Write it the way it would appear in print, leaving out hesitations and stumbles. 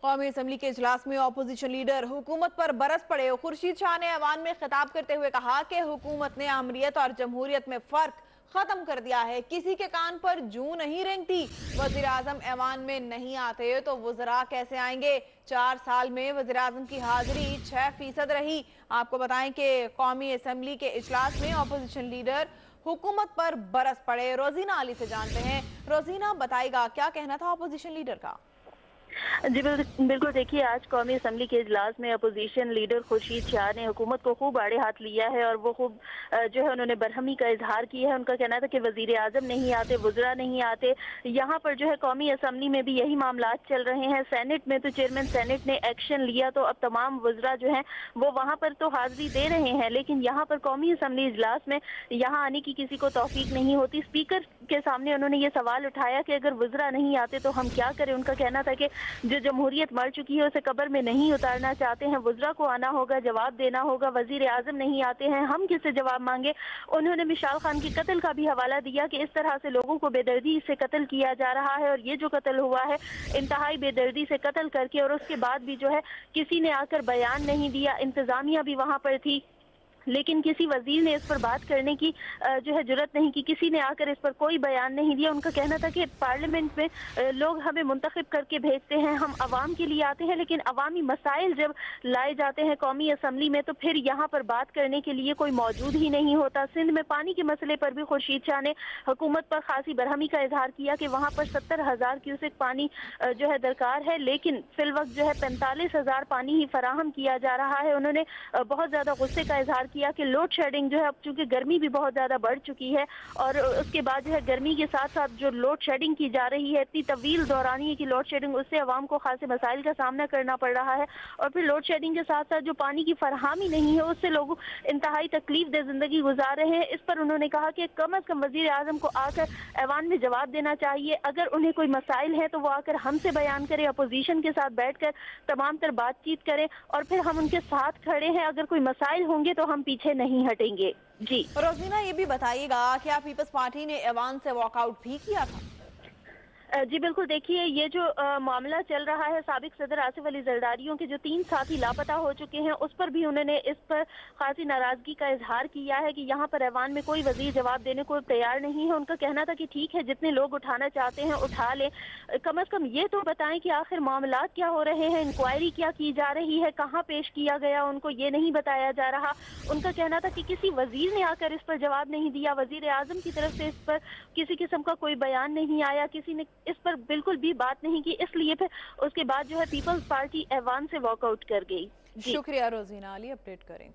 कौमी असम्बली के इजलास में अपोजिशन लीडर हुकूमत पर बरस पड़े। खुर्शीद शाह ने ऐवान में खिताब करते हुए कहा कि हुकूमत ने अमरीत और जमहूरियत में फर्क खत्म कर दिया है, किसी के कान पर जूं नहीं रेंगती। वजीर आजम ऐवान में नहीं आते तो वज़रा कैसे आएंगे? 4 साल में वजीर आजम की हाजिरी 6% रही। आपको बताएं कि कौमी असम्बली के इजलास में अपोजिशन लीडर हुकूमत पर बरस पड़े। रोजीना अली से जानते हैं। रोजीना, बताएगा क्या कहना था अपोजिशन लीडर का? जी बिल्कुल, देखिए आज कौमी असम्बली के इजलास में अपोजिशन लीडर खुर्शीद शाह ने हुकूमत को खूब आड़े हाथ लिया है और वो खूब जो है उन्होंने बरहमी का इजहार किया है। उनका कहना था कि वजीर आजम नहीं आते, वज़रा नहीं आते। यहाँ पर जो है कौमी असम्बली में भी यही मामला चल रहे हैं। सेनेट में तो चेयरमैन सेनेट ने एक्शन लिया तो अब तमाम वज़रा जो हैं वो वहाँ पर तो हाजिरी दे रहे हैं, लेकिन यहाँ पर कौमी असम्बली इजलास में यहाँ आने की किसी को तौफीक नहीं होती। स्पीकर के सामने उन्होंने ये सवाल उठाया कि अगर वज़रा नहीं आते तो हम क्या करें। उनका कहना था कि जो जमहूरियत मर चुकी है उसे कब्र में नहीं उतारना चाहते हैं, वज़रा को आना होगा, जवाब देना होगा। वजीर आजम नहीं आते हैं, हम किससे जवाब मांगे। उन्होंने मिशाल खान के कत्ल का भी हवाला दिया कि इस तरह से लोगों को बेदर्दी से कत्ल किया जा रहा है और ये जो कत्ल हुआ है इंतहाई बेदर्दी से कत्ल करके, और उसके बाद भी जो है किसी ने आकर बयान नहीं दिया। इंतजामिया भी वहां पर थी लेकिन किसी वजीर ने इस पर बात करने की जो है जुर्रत नहीं की, किसी ने आकर इस पर कोई बयान नहीं दिया। उनका कहना था कि पार्लियामेंट में लोग हमें मुंतखब करके भेजते हैं, हम अवाम के लिए आते हैं, लेकिन अवामी मसाइल जब लाए जाते हैं कौमी असम्बली में तो फिर यहाँ पर बात करने के लिए कोई मौजूद ही नहीं होता। सिंध में पानी के मसले पर भी खुर्शीद शाह ने हुकूमत पर खासी बरहमी का इजहार किया कि वहाँ पर 70,000 क्यूसेक पानी जो है दरकार है, लेकिन फिल वक्त जो है 45,000 पानी ही फराहम किया जा रहा है। उन्होंने बहुत ज्यादा गुस्से का इजहार किया कि लोड शेडिंग जो है, अब चूंकि गर्मी भी बहुत ज्यादा बढ़ चुकी है और उसके बाद जो है गर्मी के साथ साथ जो लोड शेडिंग की जा रही है, इतनी तवील दौरानी की लोड शेडिंग, उससे अवाम को खासे मसाइल का सामना करना पड़ रहा है। और फिर लोड शेडिंग के साथ साथ जो पानी की फरहमी नहीं है उससे लोग इंतहाई तकलीफ दे जिंदगी गुजार रहे हैं। इस पर उन्होंने कहा कि कम अज कम वजीर आजम को आकर ऐवान में जवाब देना चाहिए। अगर उन्हें कोई मसाइल है तो वो आकर हमसे बयान करें, अपोजिशन के साथ बैठकर तमाम तर बातचीत करें और फिर हम उनके साथ खड़े हैं। अगर कोई मसाइल होंगे तो हम पीछे नहीं हटेंगे। जी रोजीना, ये भी बताइएगा क्या पीपल्स पार्टी ने ऐवान से वॉकआउट भी किया था? जी बिल्कुल, देखिए ये जो मामला चल रहा है, साबिक सदर आसिफ अली जरदारियों के जो 3 साथी लापता हो चुके हैं उस पर भी उन्होंने इस पर खासी नाराजगी का इजहार किया है कि यहाँ पर ऐवान में कोई वजीर जवाब देने को तैयार नहीं है। उनका कहना था कि ठीक है, जितने लोग उठाना चाहते हैं उठा लें, कम अज कम ये तो बताएं कि आखिर मामला क्या हो रहे हैं, इंक्वायरी क्या की जा रही है, कहाँ पेश किया गया, उनको ये नहीं बताया जा रहा। उनका कहना था कि किसी वजीर ने आकर इस पर जवाब नहीं दिया, वजीर आजम की तरफ से इस पर किसी किस्म का कोई बयान नहीं आया, किसी ने इस पर बिल्कुल भी बात नहीं की। इसलिए फिर उसके बाद जो है पीपल्स पार्टी ऐवान से वॉकआउट कर गई। शुक्रिया रोजीना अली, अपडेट करें।